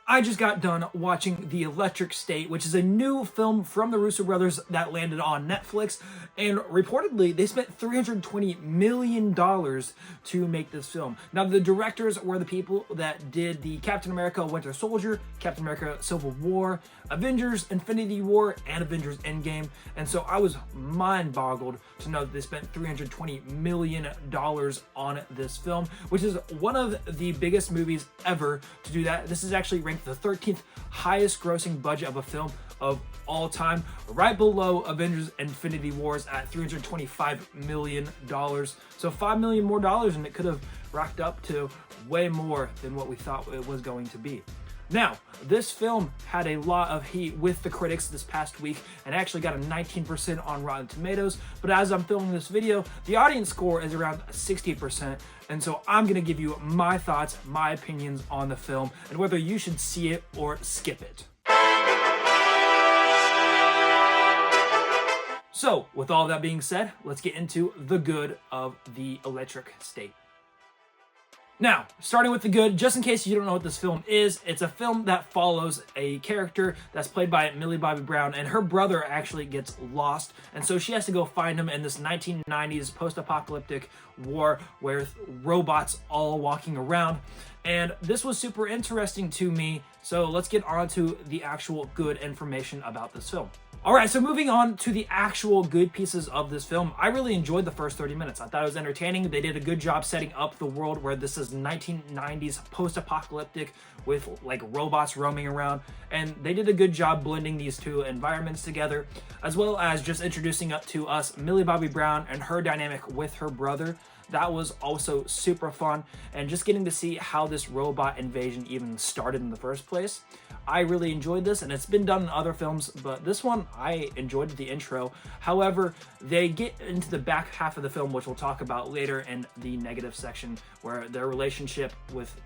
I just got done watching The Electric State, which is a new film from the Russo brothers that landed on Netflix, and reportedly they spent $320 million to make this film. Now, the directors were the people that did the Captain America Winter Soldier, Captain America Civil War, Avengers Infinity War, and Avengers Endgame, and so I was mind-boggled to know that they spent $320 million on this film, which is one of the biggest movies ever to do that. This is actually ranked the 13th highest grossing budget of a film of all time, right below Avengers Infinity Wars at $325 million. So $5 million more dollars, and it could have racked up to way more than what we thought it was going to be. Now, this film had a lot of heat with the critics this past week and actually got a 19% on Rotten Tomatoes, but as I'm filming this video, the audience score is around 60%, and so I'm going to give you my thoughts, my opinions on the film, and whether you should see it or skip it. So, with all that being said, let's get into the good of The Electric State. Now, starting with the good, just in case you don't know what this film is, it's a film that follows a character that's played by Millie Bobby Brown, and her brother actually gets lost, and so she has to go find him in this 1990s post-apocalyptic war with robots all walking around. And this was super interesting to me, so let's get on to the actual good information about this film. Alright, so moving on to the actual good pieces of this film, I really enjoyed the first 30 minutes. I thought it was entertaining. They did a good job setting up the world where this is 1990s post-apocalyptic with like robots roaming around, and they did a good job blending these two environments together, as well as just introducing up to us Millie Bobby Brown and her dynamic with her brother. That was also super fun, and just getting to see how this robot invasion even started in the first place. I really enjoyed this, and it's been done in other films, but this one, I enjoyed the intro. However, they get into the back half of the film, which we'll talk about later in the negative section, where their relationship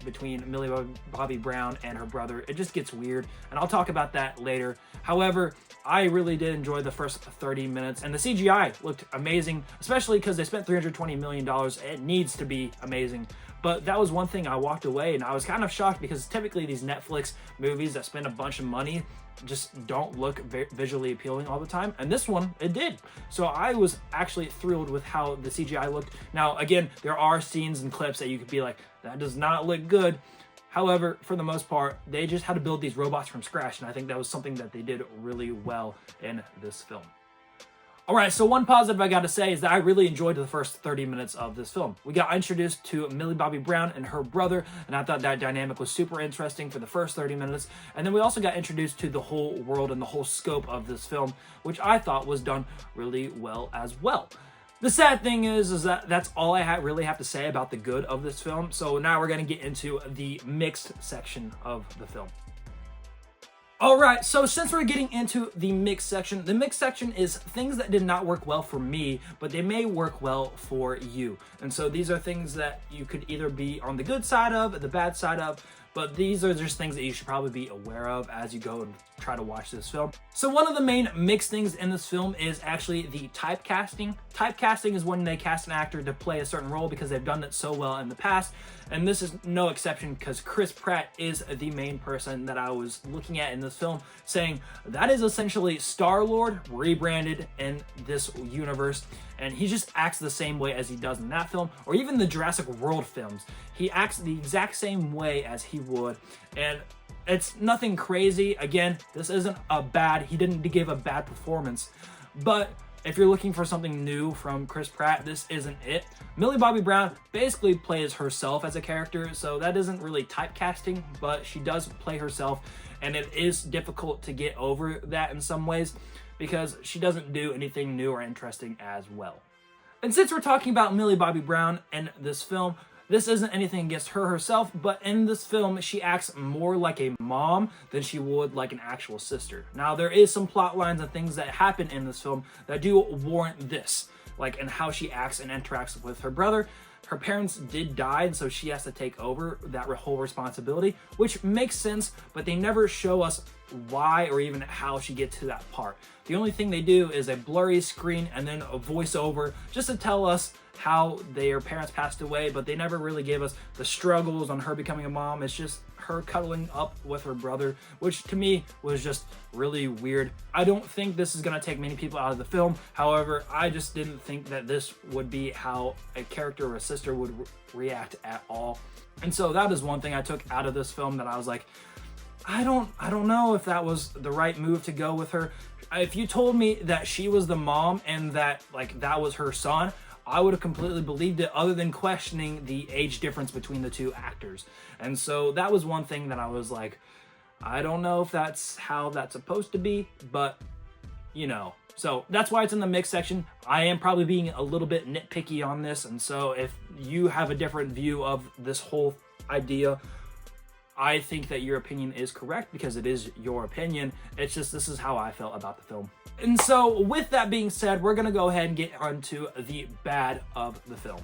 between Millie Bobby Brown and her brother, it just gets weird, and I'll talk about that later. However, I really did enjoy the first 30 minutes, and the CGI looked amazing, especially because they spent $320 million. It needs to be amazing. But that was one thing I walked away, and I was kind of shocked because typically these Netflix movies that spend a bunch of money just don't look visually appealing all the time, and this one, it did. So I was actually thrilled with how the CGI looked. Now, again, there are scenes and clips that you could be like, that does not look good. However, for the most part, they just had to build these robots from scratch, and I think that was something that they did really well in this film. Alright, so one positive I gotta say is that I really enjoyed the first 30 minutes of this film. We got introduced to Millie Bobby Brown and her brother, and I thought that dynamic was super interesting for the first 30 minutes. And then we also got introduced to the whole world and the whole scope of this film, which I thought was done really well as well. The sad thing is that that's all I really have to say about the good of this film. So now we're gonna get into the mixed section of the film. Alright, so since we're getting into the mix section, the mix section is things that did not work well for me, but they may work well for you. And so these are things that you could either be on the good side of, the bad side of, but these are just things that you should probably be aware of as you go and try to watch this film. So one of the main mixed things in this film is actually the typecasting. Typecasting is when they cast an actor to play a certain role because they've done it so well in the past, and this is no exception because Chris Pratt is the main person that I was looking at in this film, saying that is essentially Star-Lord rebranded in this universe, and he just acts the same way as he does in that film, or even the Jurassic World films. He acts the exact same way as he would, and it's nothing crazy. Again, this isn't he didn't give a bad performance, but if you're looking for something new from Chris Pratt, this isn't it. Millie Bobby Brown basically plays herself as a character, so that isn't really typecasting, but she does play herself, and it is difficult to get over that in some ways because she doesn't do anything new or interesting as well. And since we're talking about Millie Bobby Brown in this film, this isn't anything against her herself, but in this film, she acts more like a mom than she would like an actual sister. Now, there is some plot lines and things that happen in this film that do warrant this, like in how she acts and interacts with her brother. Her parents did die, and so she has to take over that whole responsibility, which makes sense, but they never show us why or even how she gets to that part. The only thing they do is a blurry screen and then a voiceover just to tell us how their parents passed away, but they never really gave us the struggles on her becoming a mom. It's just her cuddling up with her brother, which to me was just really weird. I don't think this is gonna take many people out of the film. However, I just didn't think that this would be how a character or a sister would react at all. And so that is one thing I took out of this film that I was like, I don't know if that was the right move to go with her. If you told me that she was the mom and that like that was her son, I would have completely believed it, other than questioning the age difference between the two actors. And so that was one thing that I was like, I don't know if that's how that's supposed to be, but you know. So that's why it's in the mix section. I am probably being a little bit nitpicky on this, and so if you have a different view of this whole idea, I think that your opinion is correct because it is your opinion. It's just, this is how I felt about the film. And so with that being said, we're gonna go ahead and get onto the bad of the film.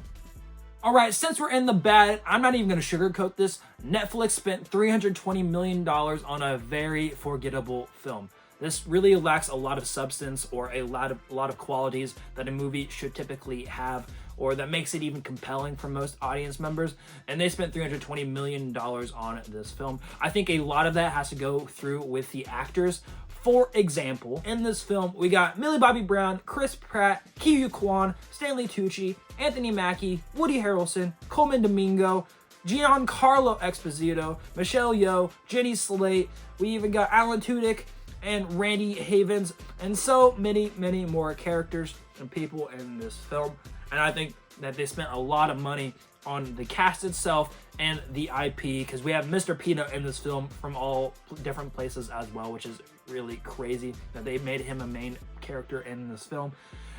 All right, since we're in the bad, I'm not even gonna sugarcoat this. Netflix spent $320 million on a very forgettable film. This really lacks a lot of substance or a lot of qualities that a movie should typically have, or that makes it even compelling for most audience members. And they spent $320 million on this film. I think a lot of that has to go through with the actors. For example, in this film, we got Millie Bobby Brown, Chris Pratt, Ki-Yu Kwan, Stanley Tucci, Anthony Mackie, Woody Harrelson, Coleman Domingo, Giancarlo Esposito, Michelle Yeoh, Jenny Slate. We even got Alan Tudyk and Randy Havens, and so many more characters and people in this film. And I think that they spent a lot of money on the cast itself and the IP, because we have Mr. Peanut in this film from all different places as well, which is really crazy that they made him a main character in this film.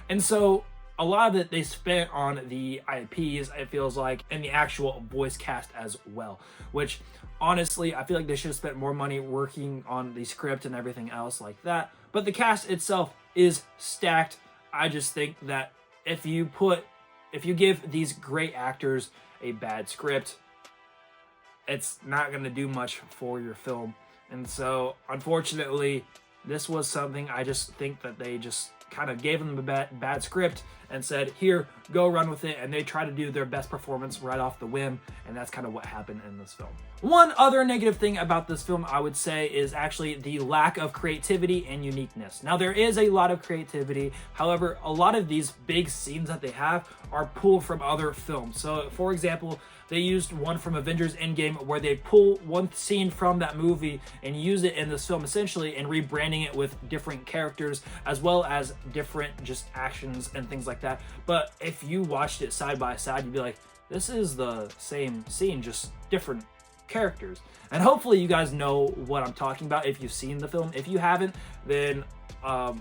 And so a lot of it they spent on the IPs, it feels like, and the actual voice cast as well, which honestly, I feel like they should have spent more money working on the script and everything else like that. But the cast itself is stacked. I just think that if you give these great actors a bad script, it's not going to do much for your film. And so, unfortunately, this was something I just think that they just kind of gave them a bad script and said, here, go run with it. And they try to do their best performance right off the whim. And that's kind of what happened in this film. One other negative thing about this film, I would say, is actually the lack of creativity and uniqueness. Now, there is a lot of creativity. However, a lot of these big scenes that they have are pulled from other films. So, for example, they used one from Avengers Endgame where they pull one scene from that movie and use it in this film, essentially, and rebranding it with different characters as well as different just actions and things like that. But if you watched it side by side, you'd be like, this is the same scene, just different characters. And hopefully you guys know what I'm talking about if you've seen the film. If you haven't, then I'm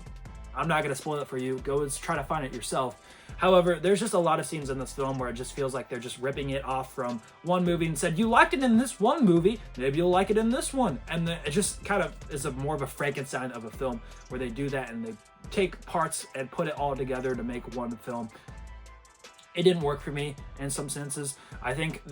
not going to spoil it for you. Go and try to find it yourself. However, there's just a lot of scenes in this film where it just feels like they're just ripping it off from one movie and said, you liked it in this one movie, maybe you'll like it in this one. And then it just kind of is more of a Frankenstein of a film where they do that and they take parts and put it all together to make one film. It didn't work for me in some senses. I think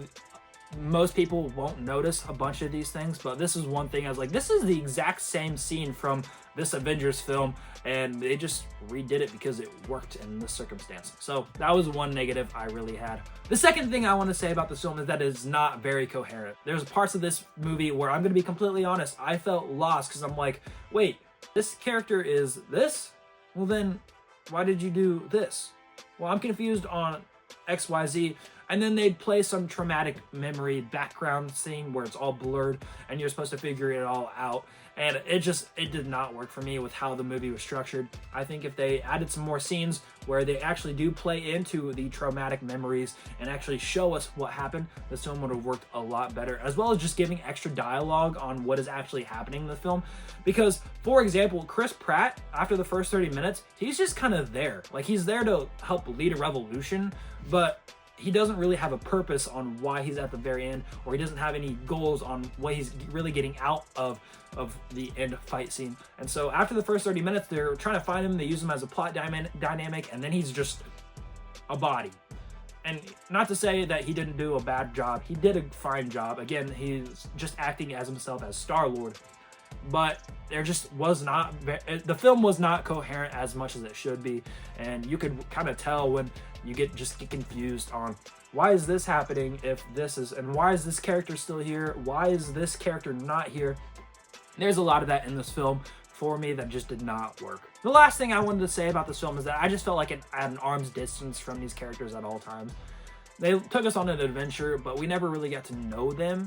most people won't notice a bunch of these things, but this is one thing I was like, this is the exact same scene from this Avengers film, and they just redid it because it worked in this circumstance. So that was one negative I really had. The second thing I want to say about this film is that it's not very coherent. There's parts of this movie where I'm going to be completely honest, I felt lost because I'm like, wait, this character is this? Well then, why did you do this? Well, I'm confused on XYZ. And then they'd play some traumatic memory background scene where it's all blurred and you're supposed to figure it all out. And it did not work for me with how the movie was structured. I think if they added some more scenes where they actually do play into the traumatic memories and actually show us what happened, this film would have worked a lot better, as well as just giving extra dialogue on what is actually happening in the film. Because, for example, Chris Pratt, after the first 30 minutes, he's just kind of there. Like, he's there to help lead a revolution, but he doesn't really have a purpose on why he's at the very end, or he doesn't have any goals on what he's really getting out of the end fight scene. And so after the first 30 minutes, they're trying to find him, they use him as a plot dynamic, and then he's just a body. And not to say that he didn't do a bad job, he did a fine job. Again, he's just acting as himself as Star-Lord. but there just was not, the film was not coherent as much as it should be, and you could kind of tell when you get confused on why is this happening if this is, and why is this character still here, why is this character not here. There's a lot of that in this film for me that just did not work. The last thing I wanted to say about this film is that I just felt like at an arm's distance from these characters at all times. They took us on an adventure, but we never really got to know them.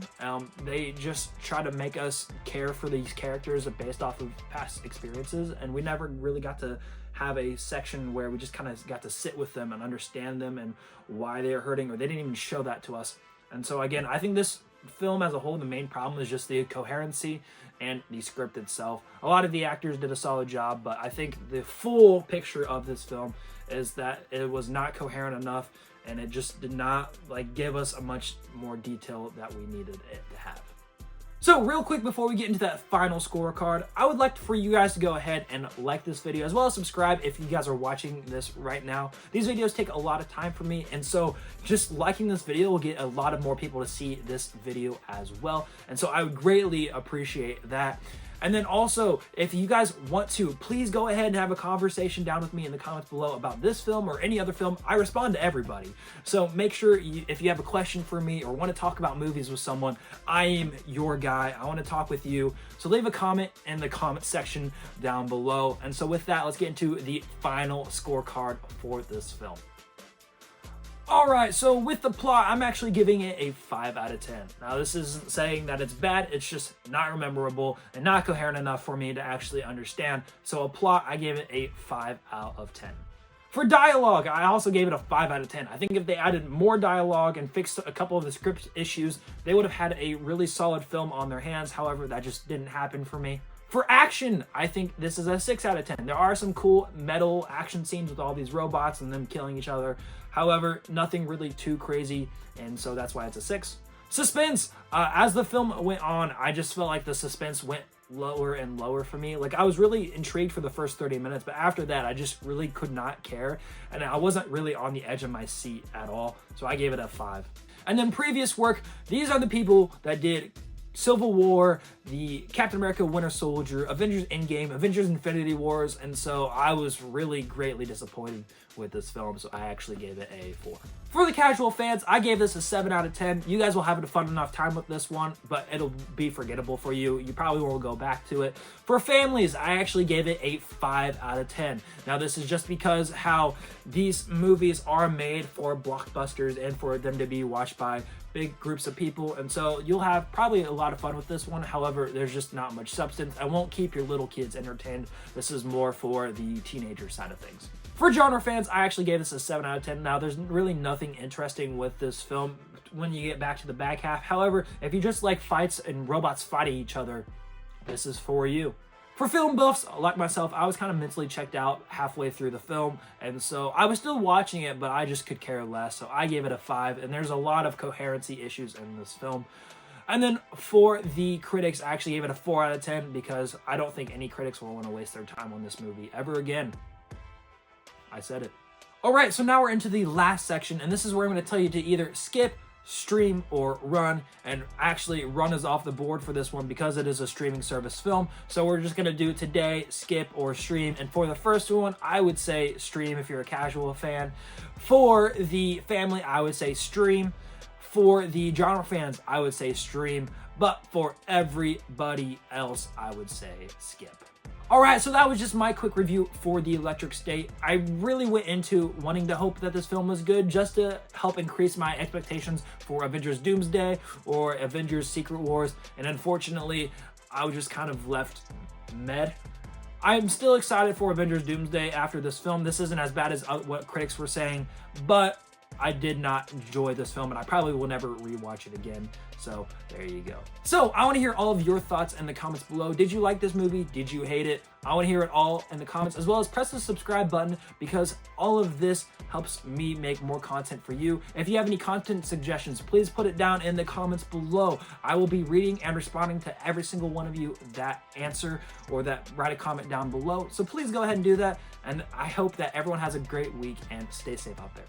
They just try to make us care for these characters based off of past experiences, and we never really got to have a section where we just kind of got to sit with them and understand them and why they're hurting, or they didn't even show that to us. And so again, I think this film as a whole, the main problem is just the coherency and the script itself. A lot of the actors did a solid job, but I think the full picture of this film is that it was not coherent enough, and it just did not give us a much more detail that we needed it to have. So real quick before we get into that final scorecard, I would like for you guys to go ahead and like this video, as well as subscribe if you guys are watching this right now. These videos take a lot of time for me, and so just liking this video will get a lot of more people to see this video as well. And so I would greatly appreciate that. And then also, if you guys want to, please go ahead and have a conversation down with me in the comments below about this film or any other film. I respond to everybody. So make sure if you have a question for me or want to talk about movies with someone, I am your guy. I want to talk with you. So leave a comment in the comment section down below. And so with that, let's get into the final scorecard for this film. Alright, so with the plot, I'm actually giving it a 5 out of 10. Now, this isn't saying that it's bad, it's just not memorable and not coherent enough for me to actually understand. So a plot, I gave it a 5 out of 10. For dialogue, I also gave it a 5 out of 10. I think if they added more dialogue and fixed a couple of the script issues, they would have had a really solid film on their hands. However, that just didn't happen for me. For action, I think this is a 6 out of 10. There are some cool metal action scenes with all these robots and them killing each other. However, nothing really too crazy, and so that's why it's a 6. Suspense. As the film went on, I just felt like the suspense went lower and lower for me. I was really intrigued for the first 30 minutes, but after that, I just really could not care, and I wasn't really on the edge of my seat at all, so I gave it a 5. And then previous work, these are the people that did Civil War, the Captain America Winter Soldier, Avengers Endgame, Avengers Infinity Wars, and so I was really greatly disappointed with this film, so I actually gave it a 4. For the casual fans, I gave this a 7 out of 10. You guys will have a fun enough time with this one, but it'll be forgettable for you. You probably won't go back to it. For families, I actually gave it a 5 out of 10. Now, this is just because how these movies are made for blockbusters and for them to be watched by big groups of people, and so you'll have probably a lot of fun with this one. However, there's just not much substance. I won't keep your little kids entertained. This is more for the teenager side of things. For genre fans, I actually gave this a 7 out of 10. Now, there's really nothing interesting with this film when you get back to the back half. However, if you just like fights and robots fighting each other, this is for you. For film buffs, like myself, I was kind of mentally checked out halfway through the film, and so I was still watching it, but I just could care less, so I gave it a 5, and there's a lot of coherency issues in this film. And then for the critics, I actually gave it a 4 out of 10 because I don't think any critics will want to waste their time on this movie ever again. I said it. Alright, so now we're into the last section, and this is where I'm going to tell you to either skip, stream, or run. And actually, run is off the board for this one because it is a streaming service film. So we're just going to do today, skip, or stream. And for the first one, I would say stream if you're a casual fan. For the family, I would say stream. For the genre fans, I would say stream. But for everybody else, I would say skip. Alright, so that was just my quick review for The Electric State. I really went into wanting to hope that this film was good just to help increase my expectations for Avengers Doomsday or Avengers Secret Wars, and unfortunately, I was just kind of left meh. I'm still excited for Avengers Doomsday after this film. This isn't as bad as what critics were saying, but I did not enjoy this film, and I probably will never rewatch it again. So there you go. So I want to hear all of your thoughts in the comments below. Did you like this movie? Did you hate it? I want to hear it all in the comments, as well as press the subscribe button because all of this helps me make more content for you. If you have any content suggestions, please put it down in the comments below. I will be reading and responding to every single one of you that answer or that write a comment down below. So please go ahead and do that. And I hope that everyone has a great week and stay safe out there.